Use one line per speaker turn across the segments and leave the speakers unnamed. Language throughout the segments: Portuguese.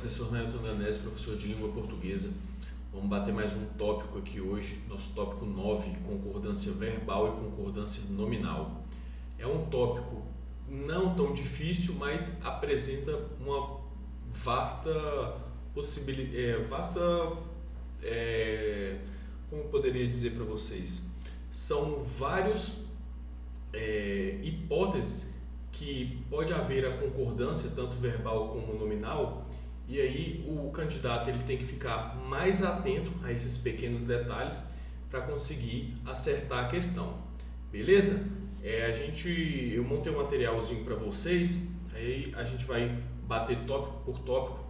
professor Nailton Danese, professor de língua portuguesa. Vamos bater mais um tópico aqui hoje, nosso tópico 9, concordância verbal e concordância nominal. É um tópico não tão difícil, mas apresenta uma vasta possibilidade, como eu poderia dizer para vocês? São vários hipóteses que pode haver a concordância, tanto verbal como nominal, e aí o candidato ele tem que ficar mais atento a esses pequenos detalhes para conseguir acertar a questão, beleza? Eu montei um materialzinho para vocês, aí a gente vai bater tópico por tópico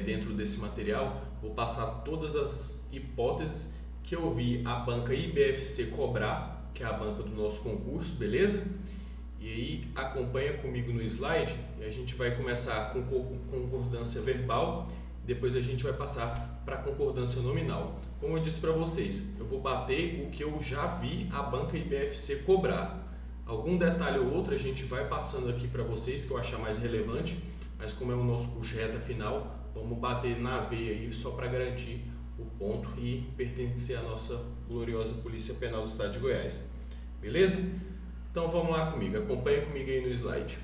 dentro desse material. Vou passar todas as hipóteses que eu vi a banca IBFC cobrar, que é a banca do nosso concurso, beleza? E aí acompanha comigo no slide e a gente vai começar com concordância verbal, depois a gente vai passar para concordância nominal. Como eu disse para vocês, eu vou bater o que eu já vi a banca IBFC cobrar. Algum detalhe ou outro a gente vai passando aqui para vocês que eu achar mais relevante, mas como é o nosso curso reta final, vamos bater na veia aí só para garantir o ponto e pertencer à nossa gloriosa Polícia Penal do Estado de Goiás. Beleza? Então vamos lá comigo, acompanha comigo aí no slide.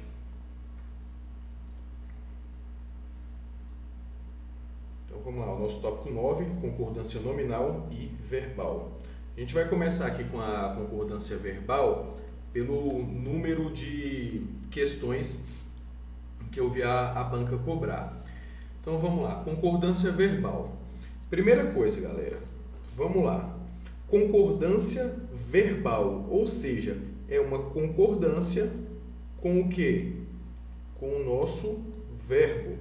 Então vamos lá, o nosso tópico 9, concordância nominal e verbal. A gente vai começar aqui com a concordância verbal pelo número de questões que eu vi a banca cobrar. Então vamos lá, concordância verbal. Primeira coisa, galera, vamos lá. Concordância verbal, ou seja, é uma concordância com o quê? Com o nosso verbo.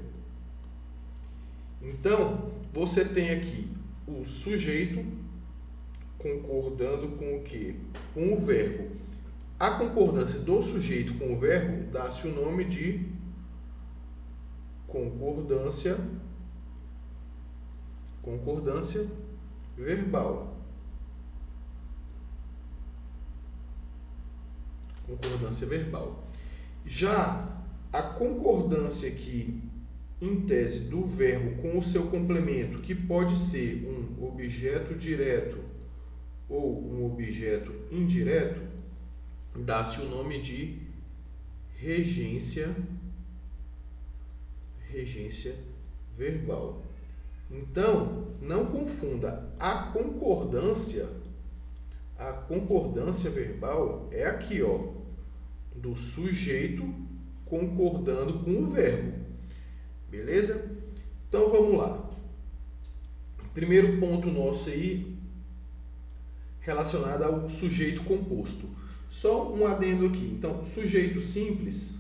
Então, você tem aqui o sujeito concordando com o quê? Com o verbo. A concordância do sujeito com o verbo dá-se o nome de concordância verbal. Concordância verbal. Já a concordância aqui, em tese, do verbo com o seu complemento, que pode ser um objeto direto ou um objeto indireto, dá-se o nome de regência verbal. Então, não confunda a concordância verbal é aqui, ó, do sujeito concordando com o verbo. Beleza? Então vamos lá. Primeiro ponto nosso aí relacionado ao sujeito composto. Só um adendo aqui. Então, sujeito simples,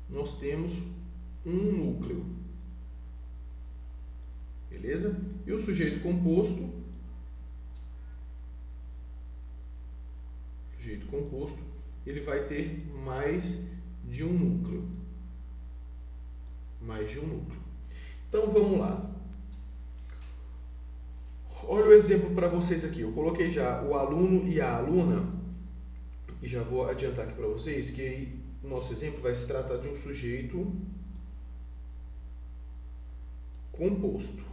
nós temos um núcleo. Beleza? E o sujeito composto, ele vai ter mais de um núcleo. Então, vamos lá. Olha o exemplo para vocês aqui. Eu coloquei já o aluno e a aluna, e já vou adiantar aqui para vocês que aí o nosso exemplo vai se tratar de um sujeito composto.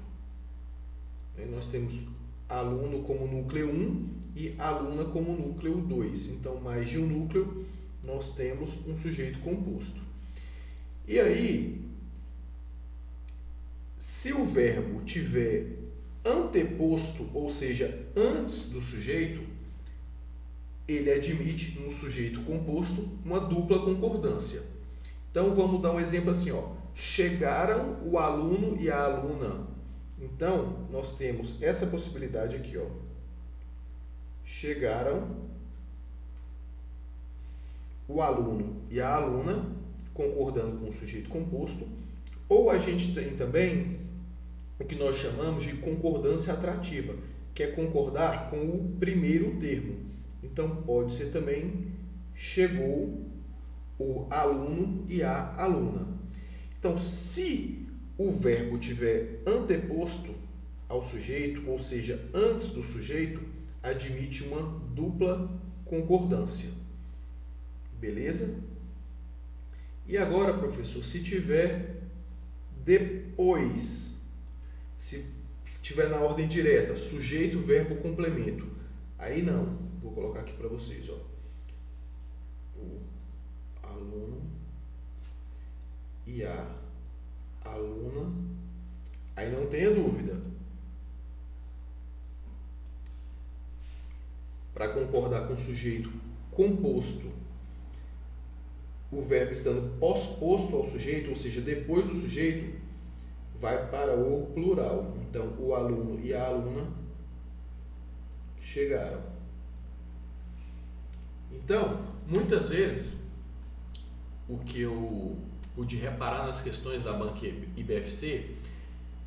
Aí nós temos aluno como núcleo 1 e aluna como núcleo 2. Então, mais de um núcleo, nós temos um sujeito composto. E aí, se o verbo tiver anteposto, ou seja, antes do sujeito, ele admite no sujeito composto uma dupla concordância. Então, vamos dar um exemplo assim, ó. Chegaram o aluno e a aluna. Então, nós temos essa possibilidade aqui, ó. Chegaram o aluno e a aluna, concordando com o sujeito composto. Ou a gente tem também o que nós chamamos de concordância atrativa, que é concordar com o primeiro termo. Então, pode ser também chegou o aluno e a aluna. Então, se o verbo tiver anteposto ao sujeito, ou seja, antes do sujeito, admite uma dupla concordância. Beleza? E agora, professor, se tiver depois, se tiver na ordem direta, sujeito, verbo, complemento, aí não. Vou colocar aqui para vocês, ó. O aluno e a aluna. Aí não tenha dúvida. Para concordar com o sujeito composto, o verbo estando pós-posto ao sujeito, ou seja, depois do sujeito, vai para o plural. Então, o aluno e a aluna chegaram. Então, muitas vezes, o que eu pude reparar nas questões da banca IBFC,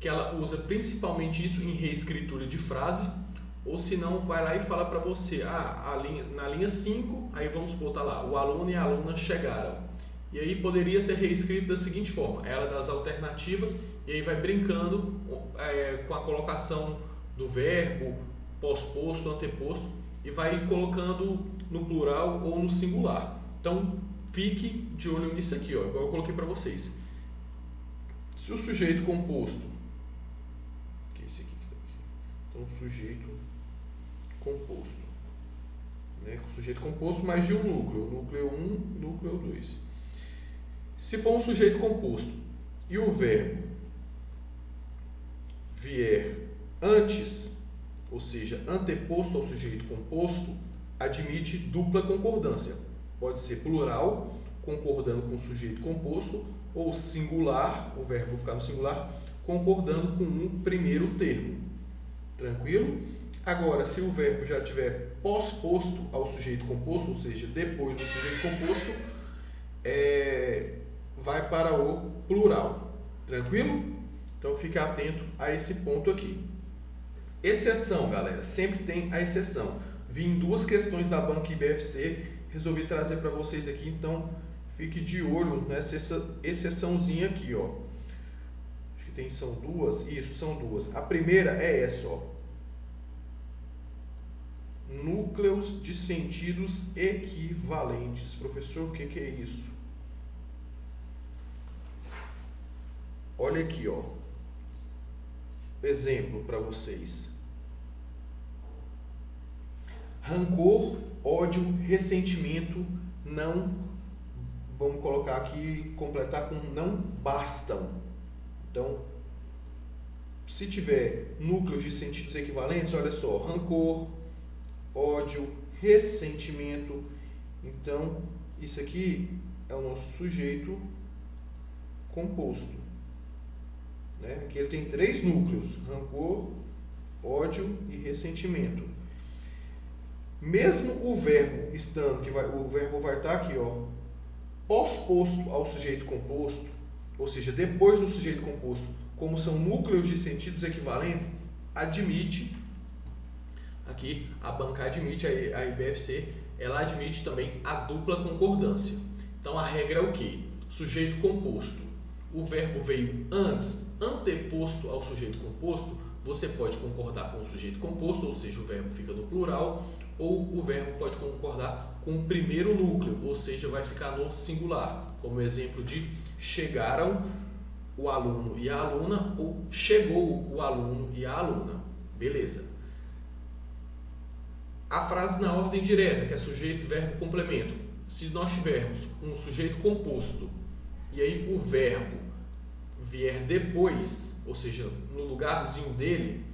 que ela usa principalmente isso em reescritura de frase, ou se não, vai lá e fala para você, na linha 5, aí vamos botar lá, o aluno e a aluna chegaram. E aí poderia ser reescrito da seguinte forma, ela das alternativas, e aí vai brincando com a colocação do verbo, pós-posto, anteposto, e vai colocando no plural ou no singular. Então, fique de olho nisso aqui, ó, igual eu coloquei para vocês. Se o sujeito composto, que é esse aqui que tá aqui, então sujeito composto, né? Sujeito composto mais de um núcleo, núcleo 1, núcleo 2. Se for um sujeito composto e o verbo vier antes, ou seja, anteposto ao sujeito composto, admite dupla concordância. Pode ser plural, concordando com o sujeito composto, ou singular, o verbo ficar no singular, concordando com um primeiro termo. Tranquilo? Agora, se o verbo já estiver pós-posto ao sujeito composto, ou seja, depois do sujeito composto, vai para o plural. Tranquilo? Então, fique atento a esse ponto aqui. Exceção, galera. Sempre tem a exceção. Vi em 2 questões da banca IBFC, resolvi trazer para vocês aqui, então fique de olho nessa exceçãozinha aqui, ó. Acho que são 2. Isso, são 2. A primeira é essa, ó. Núcleos de sentidos equivalentes. Professor, o que é isso? Olha aqui, ó. Exemplo para vocês. Rancor, ódio, ressentimento não, vamos colocar aqui, completar com não bastam. Então, se tiver núcleos de sentidos equivalentes, olha só, rancor, ódio, ressentimento. Então, isso aqui é o nosso sujeito composto, né? Aqui ele tem 3 núcleos, rancor, ódio e ressentimento. Mesmo o verbo estando, o verbo vai estar aqui, ó, pós-posto ao sujeito composto, ou seja, depois do sujeito composto, como são núcleos de sentidos equivalentes, admite, aqui a banca admite, a IBFC, ela admite também a dupla concordância. Então a regra é o quê? Sujeito composto. O verbo veio antes, anteposto ao sujeito composto, você pode concordar com o sujeito composto, ou seja, o verbo fica no plural, ou o verbo pode concordar com o primeiro núcleo, ou seja, vai ficar no singular, como exemplo de chegaram o aluno e a aluna, ou chegou o aluno e a aluna. Beleza. A frase na ordem direta, que é sujeito, verbo, complemento. Se nós tivermos um sujeito composto e aí o verbo vier depois, ou seja, no lugarzinho dele,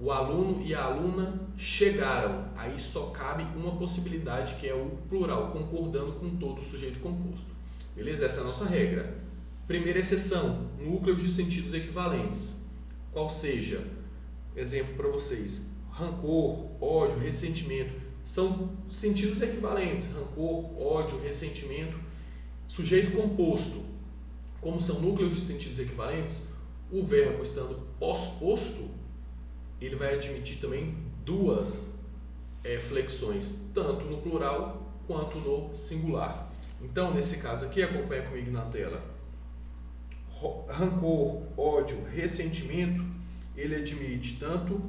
o aluno e a aluna chegaram. Aí só cabe uma possibilidade, que é o plural, concordando com todo o sujeito composto. Beleza? Essa é a nossa regra. Primeira exceção, núcleos de sentidos equivalentes. Qual seja? Exemplo para vocês. Rancor, ódio, ressentimento. São sentidos equivalentes. Rancor, ódio, ressentimento. Sujeito composto. Como são núcleos de sentidos equivalentes, o verbo estando pós-posto, ele vai admitir também 2 flexões, tanto no plural quanto no singular. Então, nesse caso aqui, acompanha comigo na tela. Rancor, ódio, ressentimento, ele admite tanto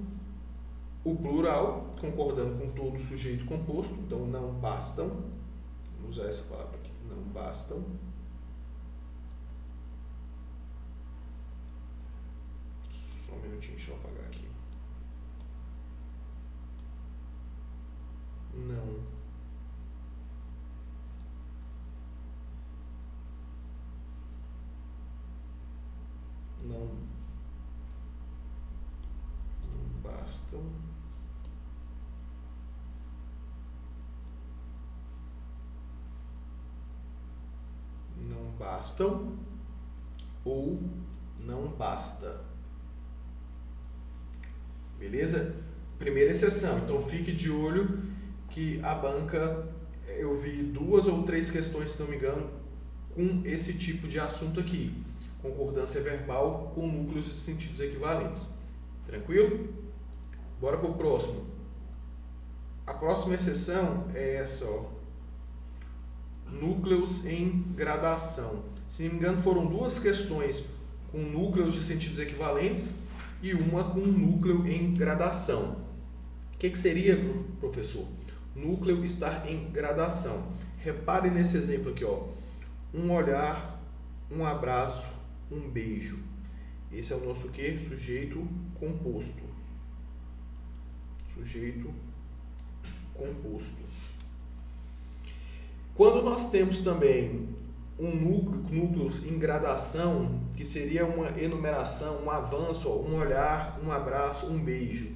o plural, concordando com todo o sujeito composto, então não bastam, vou usar essa palavra aqui, não bastam. Só um minutinho, deixa eu apagar aqui. Não. Não bastam. Não bastam ou não basta. Beleza? Primeira exceção. Então fique de olho que a banca, eu vi 2 ou 3 questões, se não me engano, com esse tipo de assunto aqui. Concordância verbal com núcleos de sentidos equivalentes. Tranquilo? Bora para o próximo. A próxima exceção é essa, ó. Núcleos em gradação. Se não me engano, foram 2 questões com núcleos de sentidos equivalentes e uma com núcleo em gradação. O que seria, professor? Núcleo estar em gradação. Repare nesse exemplo aqui, ó. Um olhar, um abraço, um beijo. Esse é o nosso quê? Sujeito composto. Sujeito composto. Quando nós temos também núcleos em gradação, que seria uma enumeração, um avanço, um olhar, um abraço, um beijo,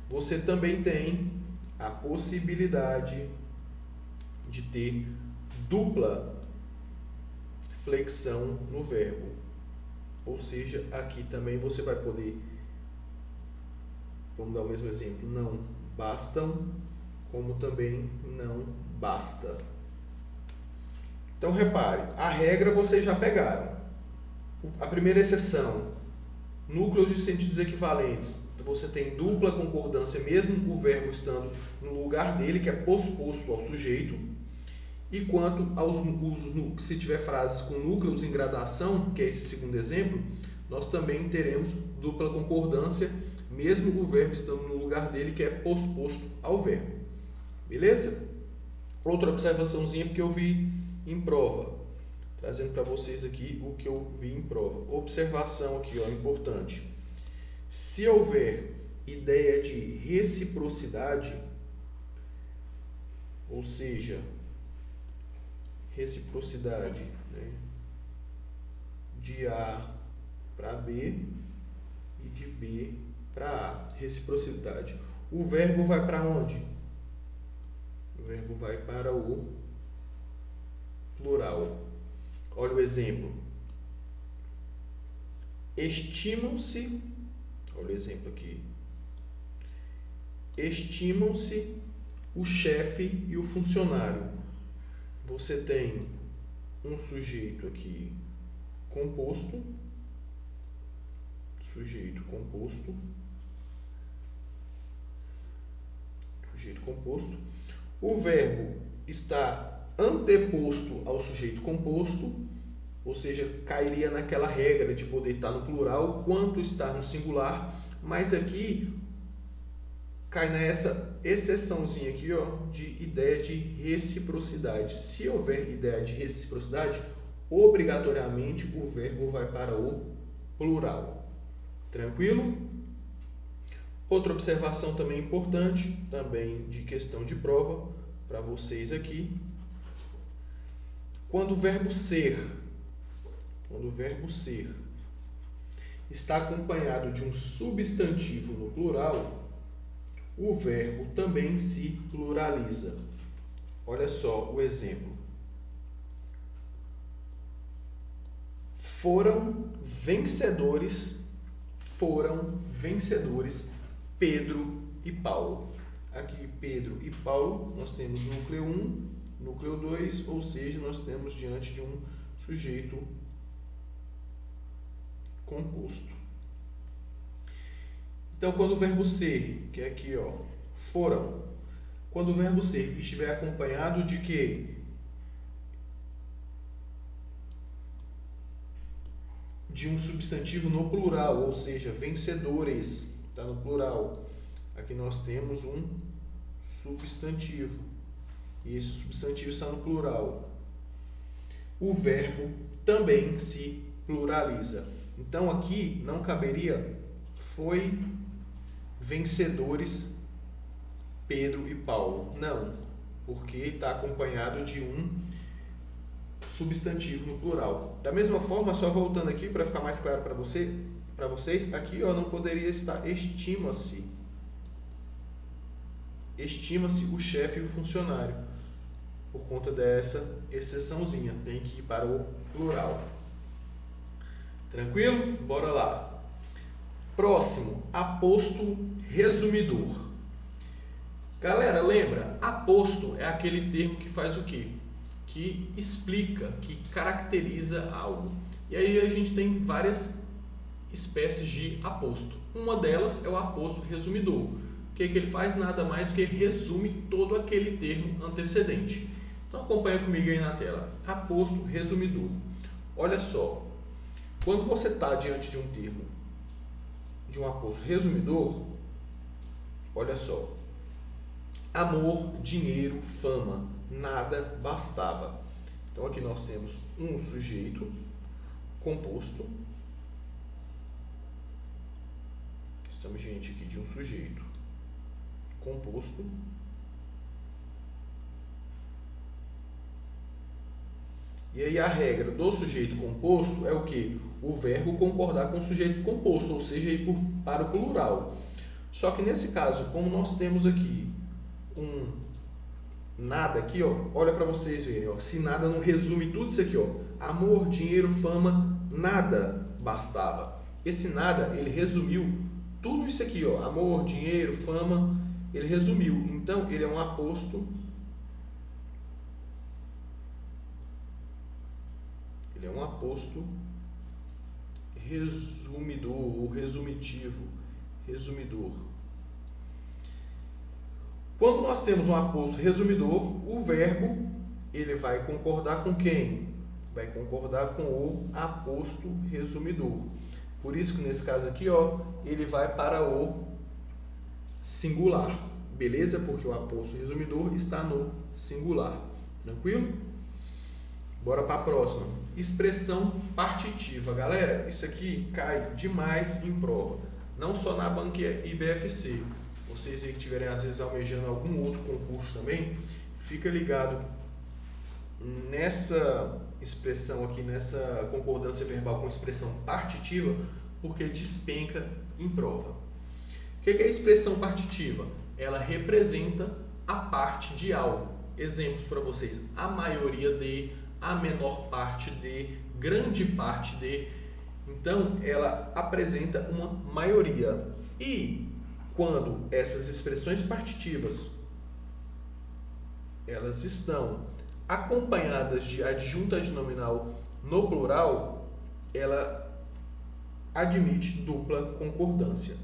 você também tem a possibilidade de ter dupla flexão no verbo. Ou seja, aqui também você vai poder, vamos dar o mesmo exemplo, não bastam, como também não basta. Então, repare, a regra vocês já pegaram. A primeira exceção, núcleos de sentidos equivalentes. Você tem dupla concordância, mesmo o verbo estando no lugar dele, que é posposto ao sujeito. E quanto aos usos, se tiver frases com núcleos em gradação, que é esse segundo exemplo, nós também teremos dupla concordância, mesmo o verbo estando no lugar dele, que é posposto ao verbo. Beleza? Outra observaçãozinha que eu vi em prova, trazendo para vocês aqui o que eu vi em prova. Observação aqui, ó, importante. Se houver ideia de reciprocidade, ou seja, reciprocidade, né, de A para B e de B para A, reciprocidade. O verbo vai para onde? O verbo vai para o plural. Olha o exemplo. Estimam-se, olha o exemplo aqui. Estimam-se o chefe e o funcionário. Você tem um sujeito aqui composto, sujeito composto, o verbo está anteposto ao sujeito composto, ou seja, cairia naquela regra de poder estar no plural quanto estar no singular, mas aqui cai nessa exceçãozinha aqui, ó, de ideia de reciprocidade. Se houver ideia de reciprocidade, obrigatoriamente o verbo vai para o plural. Tranquilo? Outra observação também importante, também de questão de prova, para vocês aqui. Quando o verbo ser está acompanhado de um substantivo no plural, o verbo também se pluraliza. Olha só o exemplo. Foram vencedores Pedro e Paulo. Aqui Pedro e Paulo, nós temos núcleo 1, núcleo 2, ou seja, nós temos diante de um sujeito composto. Então, quando o verbo ser, que é aqui, ó, foram, quando o verbo ser estiver acompanhado de quê? De um substantivo no plural, ou seja, vencedores, está no plural. Aqui nós temos um substantivo. E esse substantivo está no plural. O verbo também se pluraliza. Então, aqui não caberia foi vencedores Pedro e Paulo. Não, porque está acompanhado de um substantivo no plural. Da mesma forma, só voltando aqui para ficar mais claro para vocês, aqui ó, não poderia estar estima-se. Estima-se o chefe e o funcionário. Por conta dessa exceçãozinha, tem que ir para o plural. Tranquilo? Bora lá. Próximo, aposto resumidor. Galera, lembra? Aposto é aquele termo que faz o quê? Que explica, que caracteriza algo. E aí a gente tem várias espécies de aposto. Uma delas é o aposto resumidor. O que ele faz? Nada mais do que resume todo aquele termo antecedente. Então acompanha comigo aí na tela. Aposto resumidor. Olha só, quando você está diante de um termo, de um aposto resumidor, olha só. Amor, dinheiro, fama, nada bastava. Então aqui nós temos um sujeito composto. Estamos diante aqui de um sujeito composto. E aí a regra do sujeito composto é o que? O verbo concordar com o sujeito composto, ou seja, ir para o plural. Só que nesse caso, como nós temos aqui um nada aqui, ó, olha para vocês verem, ó, se nada não resume tudo isso aqui, ó, amor, dinheiro, fama, nada bastava. Esse nada, ele resumiu tudo isso aqui, ó, amor, dinheiro, fama, ele resumiu. Então, ele é um aposto. Ele é um aposto resumidor ou resumitivo, resumidor. Quando nós temos um aposto resumidor, o verbo ele vai concordar com quem? Vai concordar com o aposto resumidor. Por isso que nesse caso aqui, ó, ele vai para o singular, beleza? Porque o aposto resumidor está no singular. Tranquilo? Bora para a próxima. Expressão partitiva. Galera, isso aqui cai demais em prova. Não só na banca IBFC. Vocês aí que estiverem às vezes almejando algum outro concurso também, fica ligado nessa expressão aqui, nessa concordância verbal com expressão partitiva, porque despenca em prova. O que é a expressão partitiva? Ela representa a parte de algo. Exemplos para vocês: a maioria de, a menor parte de, grande parte de. Então, ela apresenta uma maioria. E quando essas expressões partitivas elas estão acompanhadas de adjunto adnominal no plural, ela admite dupla concordância.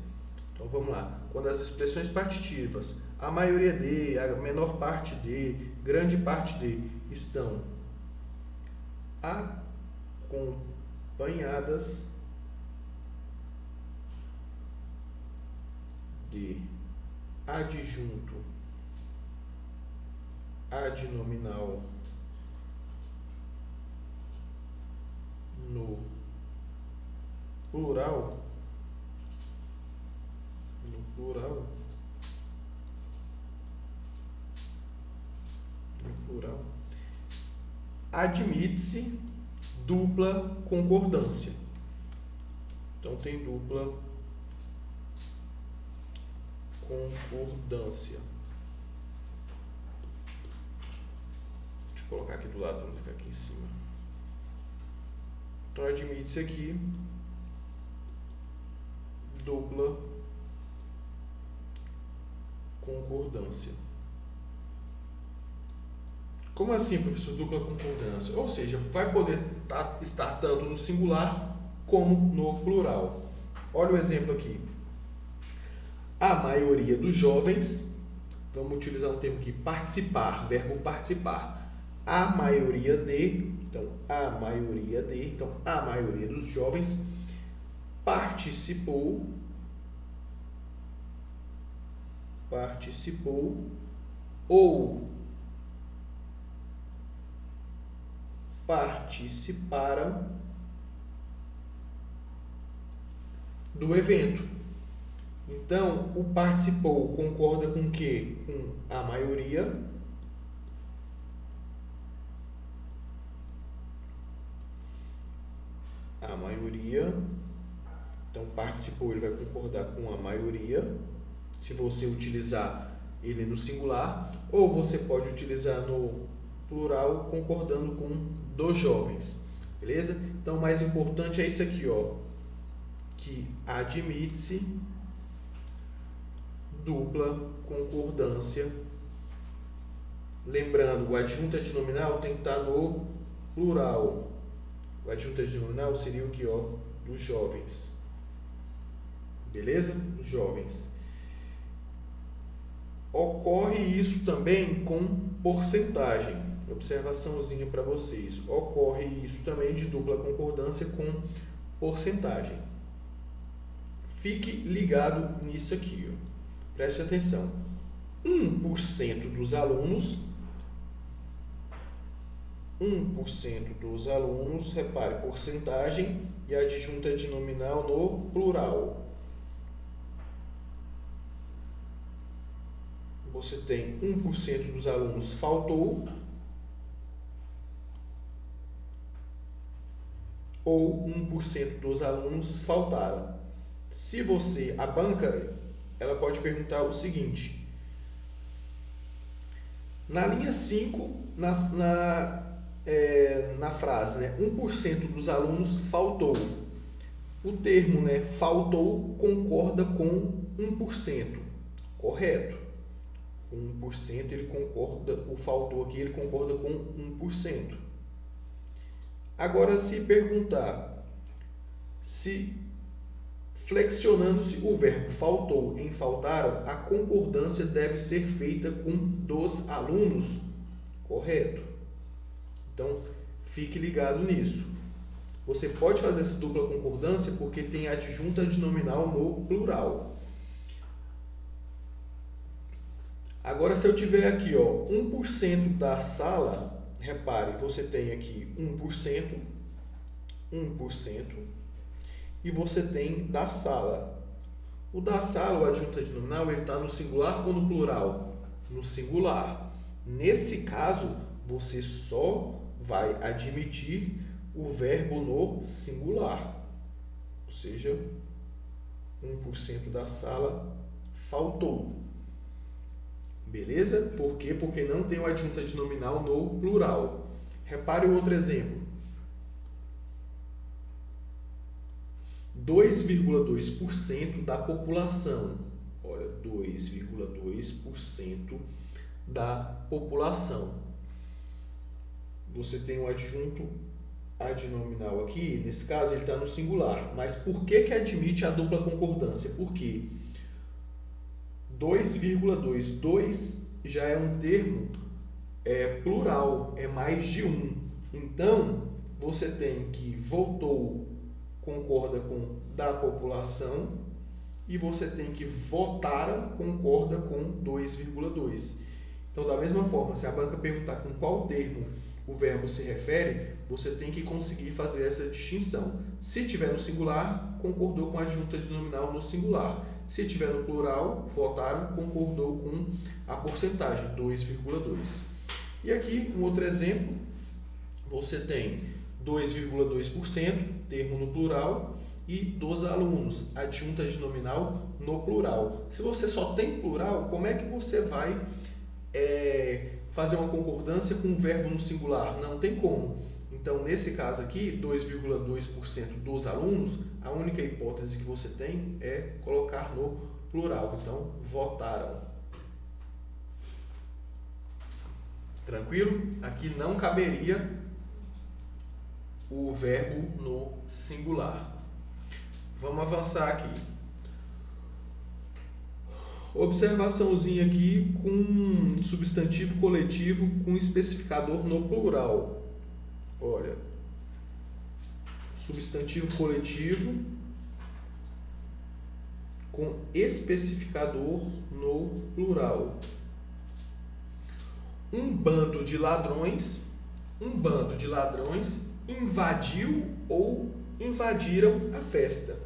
Então vamos lá. Quando as expressões partitivas, a maioria de, a menor parte de, grande parte de, estão acompanhadas de adjunto adnominal no plural, admite-se dupla concordância. Então tem dupla concordância. Deixa eu colocar aqui do lado para não ficar aqui em cima. Então admite-se aqui dupla concordância. Como assim, professor, dupla concordância? Ou seja, vai poder estar tanto no singular como no plural. Olha o exemplo aqui. A maioria dos jovens, vamos utilizar um termo aqui, participar, verbo participar. A maioria de, então a maioria dos jovens participou ou participaram do evento. Então, o participou concorda com o quê? Com a maioria. A maioria. Então, participou, ele vai concordar com a maioria. Se você utilizar ele no singular, ou você pode utilizar no plural, concordando com dos jovens. Beleza? Então, o mais importante é isso aqui, ó, que admite-se dupla concordância. Lembrando, o adjunto adnominal tem que estar no plural. O adjunto adnominal seria o que, ó, dos jovens. Beleza? Jovens. Ocorre isso também com porcentagem. Observaçãozinha para vocês. Ocorre isso também de dupla concordância com porcentagem. Fique ligado nisso aqui, ó. Preste atenção. 1% dos alunos, repare, porcentagem e adjunta adnominal no plural. Você tem 1% dos alunos faltou ou 1% dos alunos faltaram. Se você, a banca, ela pode perguntar o seguinte: na linha 5, na frase, né, 1% dos alunos faltou. O termo, né, faltou concorda com 1%, correto? 1% ele concorda, o faltou aqui ele concorda com 1%. Agora, se perguntar, se flexionando-se o verbo faltou em faltaram, a concordância deve ser feita com dos alunos, correto? Então, fique ligado nisso. Você pode fazer essa dupla concordância porque tem adjunta adnominal no plural. Agora, se eu tiver aqui, ó, 1% da sala, repare, você tem aqui 1%, e você tem da sala. O da sala, o adjunto adnominal, ele está no singular ou no plural? No singular. Nesse caso, você só vai admitir o verbo no singular. Ou seja, 1% da sala faltou. Beleza? Por quê? Porque não tem o adjunto adnominal no plural. Repare o outro exemplo. 2,2% da população. Olha, 2,2% da população. Você tem um adjunto adnominal aqui, nesse caso ele está no singular. Mas por que admite a dupla concordância? Porque 2,2. 2 já é um termo plural, é mais de um. Então, você tem que voltou concorda com da população e você tem que votaram concorda com 2,2. Então, da mesma forma, se a banca perguntar com qual termo o verbo se refere, você tem que conseguir fazer essa distinção. Se tiver no singular, concordou com a adjunta adnominal no singular. Se tiver no plural, votaram, concordou com a porcentagem, 2,2. E aqui, um outro exemplo, você tem 2,2%, termo no plural, e dos alunos, adjunta adnominal no plural. Se você só tem plural, como é que você vai fazer uma concordância com um verbo no singular? Não tem como. Então, nesse caso aqui, 2,2% dos alunos, a única hipótese que você tem é colocar no plural. Então, votaram. Tranquilo? Aqui não caberia o verbo no singular. Vamos avançar aqui. Observaçãozinha aqui com substantivo coletivo com especificador no plural. Olha, substantivo coletivo com especificador no plural. Um bando de ladrões invadiu ou invadiram a festa.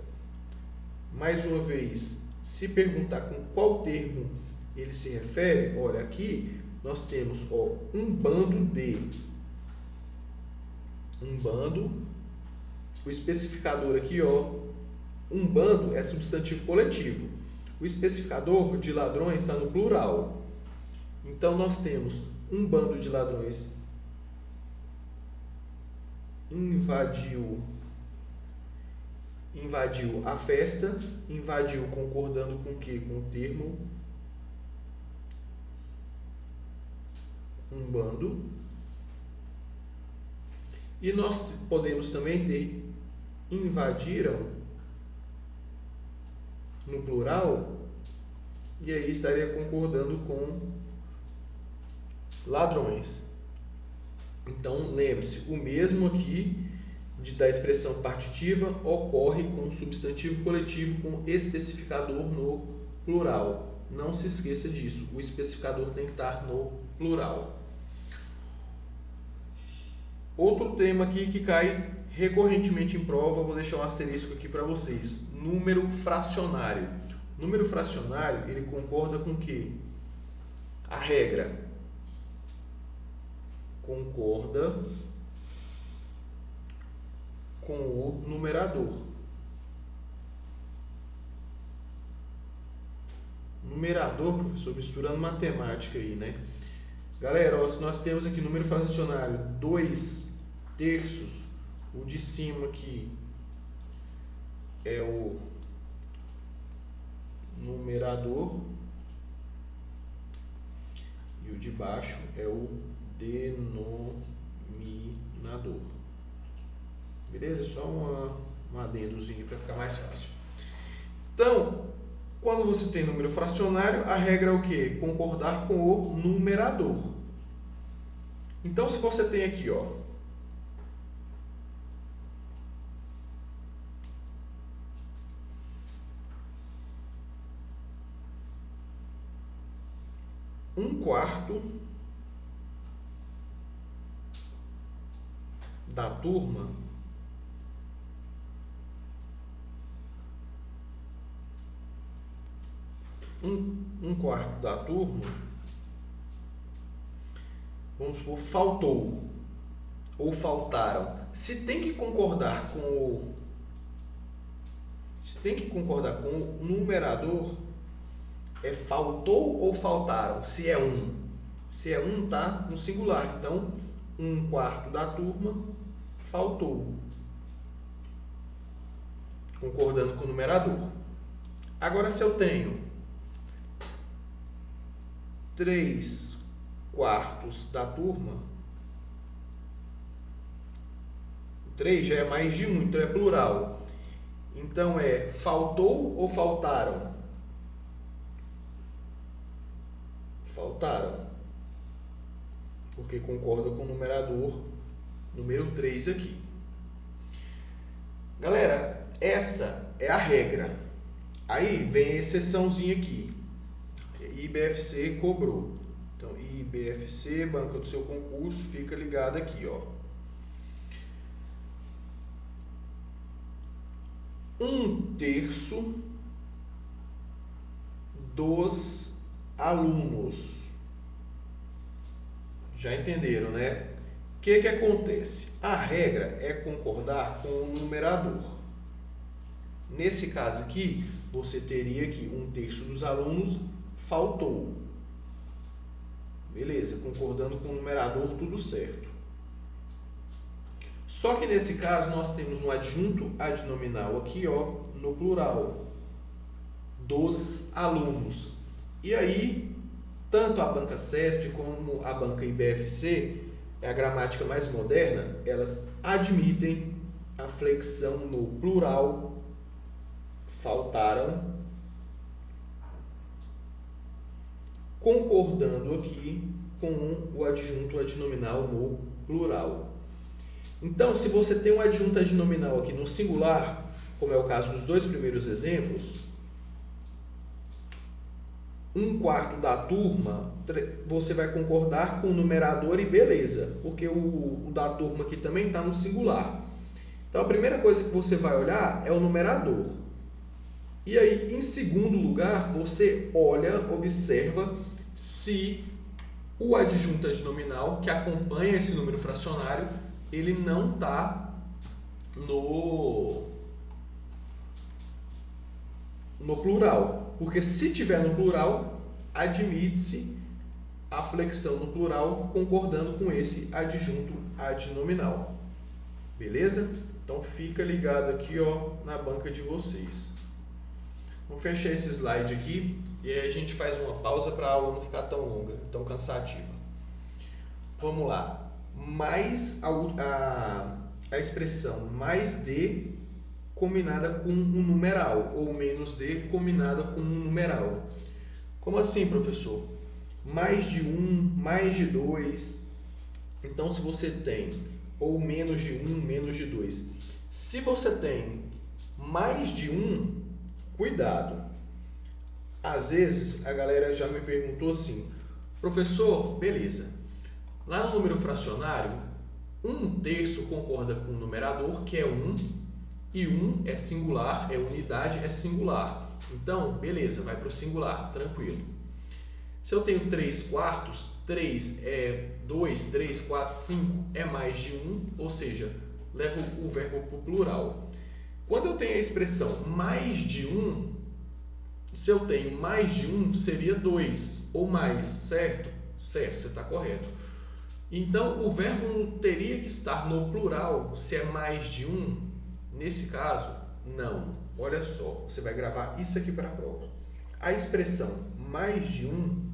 Mais uma vez, Se perguntar com qual termo ele se refere, olha aqui, nós temos um bando de. Um bando, o especificador aqui, um bando é substantivo coletivo. O especificador de ladrões está no plural. Então, nós temos um bando de ladrões invadiu a festa, invadiu concordando com o quê? Com o termo um bando. E nós podemos também ter invadiram no plural, e aí estaria concordando com ladrões. Então, lembre-se, o mesmo aqui da expressão partitiva ocorre com substantivo coletivo com especificador no plural. Não se esqueça disso, o especificador tem que estar no plural. Outro tema aqui que cai recorrentemente em prova, vou deixar um asterisco aqui para vocês. Número fracionário. Número fracionário, ele concorda com o quê? A regra concorda com o numerador. Numerador, professor, misturando matemática aí, né? Galera, nós temos aqui número fracionário 2/3, o de cima aqui é o numerador e o de baixo é o denominador. Beleza? Só um adendozinho para ficar mais fácil. Então, quando você tem número fracionário, a regra é o quê? Concordar com o numerador. Então, se você tem aqui, um quarto da turma um quarto da turma, vamos supor, faltou ou faltaram. Se tem que concordar com o numerador, é faltou ou faltaram. Se é um, tá no singular. Então, um quarto da turma faltou, concordando com o numerador. Agora, se eu tenho 3/4 da turma, 3 já é mais de 1, então é plural. Então é faltou ou faltaram? Faltaram. Porque concorda com o numerador número 3 aqui. Galera, essa é a regra. Aí vem a exceçãozinha aqui. IBFC cobrou. Então, IBFC, banca do seu concurso, fica ligado aqui, 1/3 dos alunos. Já entenderam, né? O que acontece? A regra é concordar com o numerador. Nesse caso aqui, você teria que 1/3 dos alunos faltou. Beleza, concordando com o numerador, tudo certo. Só que nesse caso nós temos um adjunto adnominal aqui, no plural, dos alunos. E aí, tanto a banca CESP como a banca IBFC, é a gramática mais moderna, elas admitem a flexão no plural, faltaram, concordando aqui com o adjunto adnominal no plural. Então, se você tem um adjunto adnominal aqui no singular, como é o caso dos dois primeiros exemplos, 1/4 da turma, você vai concordar com o numerador e beleza, porque o da turma aqui também está no singular. Então, a primeira coisa que você vai olhar é o numerador. E aí, em segundo lugar, você olha, observa se o adjunto adnominal que acompanha esse número fracionário, ele não está no plural. Porque se tiver no plural, admite-se a flexão no plural concordando com esse adjunto adnominal. Beleza? Então fica ligado aqui, ó, na banca de vocês. Vou fechar esse slide aqui e aí a gente faz uma pausa para a aula não ficar tão longa, tão cansativa. Vamos lá. Mais a expressão mais D combinada com um numeral ou menos D combinada com um numeral. Como assim, professor? Mais de 1, mais de 2. Então, se você tem ou menos de 1, menos de 2. Se você tem mais de 1, cuidado. Às vezes, a galera já me perguntou assim, professor, beleza, lá no número fracionário, 1/3 concorda com o numerador, que é 1, e 1 é singular, é unidade, é singular. Então, beleza, vai para o singular, tranquilo. Se eu tenho 3/4, 3 é 2, 3, 4, 5 é mais de 1, ou seja, levo o verbo para o plural. Quando eu tenho a expressão mais de 1, se eu tenho mais de 1, seria 2 ou mais, certo? Certo, você está correto. Então, o verbo não teria que estar no plural se é mais de 1. Nesse caso, não. Olha só, você vai gravar isso aqui para a prova. A expressão mais de 1,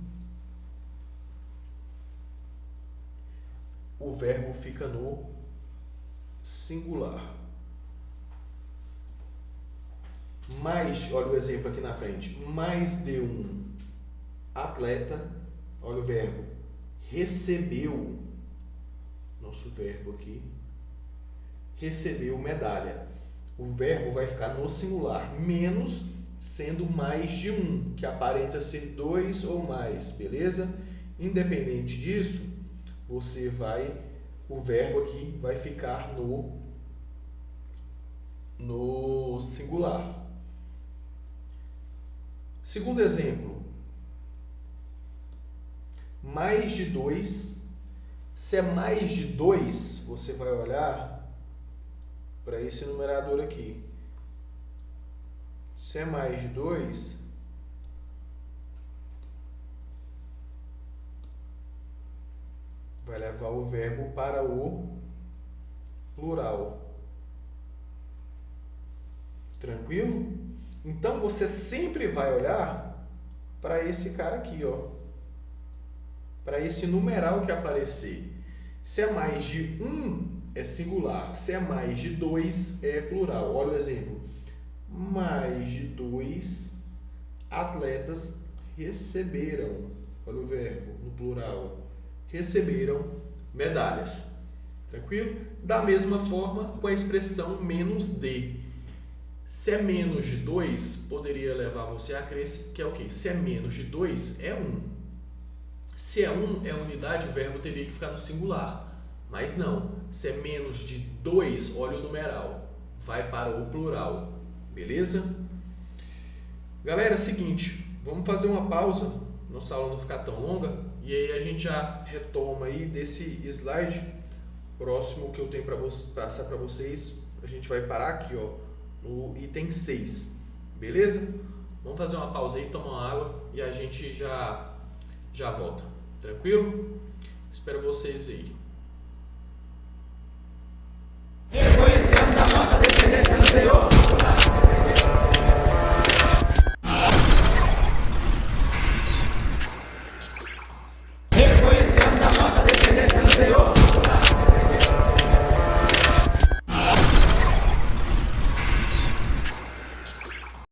o verbo fica no singular. Mais, olha o exemplo aqui na frente, mais de um atleta, olha o verbo, recebeu, nosso verbo aqui, recebeu medalha. O verbo vai ficar no singular, menos sendo mais de um, que aparenta ser 2 ou mais, beleza? Independente disso, o verbo aqui vai ficar no singular. Segundo exemplo, mais de 2. Se é mais de 2, você vai olhar para esse numerador aqui. Se é mais de 2, vai levar o verbo para o plural. Tranquilo? Então, você sempre vai olhar para esse cara aqui, ó. Para esse numeral que aparecer. Se é mais de 1, é singular. Se é mais de 2, é plural. Olha o exemplo. Mais de 2 atletas receberam. Olha o verbo no plural. Receberam medalhas. Tranquilo? Da mesma forma, com a expressão menos de. Se é menos de 2, poderia levar você a crer que é o quê? Se é menos de 2, é 1. Se é 1, é unidade, o verbo teria que ficar no singular. Mas não. Se é menos de 2, olha o numeral. Vai para o plural. Beleza? Galera, é o seguinte. Vamos fazer uma pausa. Nossa aula não ficar tão longa. E aí a gente já retoma aí desse slide próximo que eu tenho para passar para vocês. A gente vai parar aqui, ó, no item 6, beleza? Vamos fazer uma pausa aí, tomar uma água e a gente já volta, tranquilo? Espero vocês aí. Reconhecemos a nossa dependência do Senhor.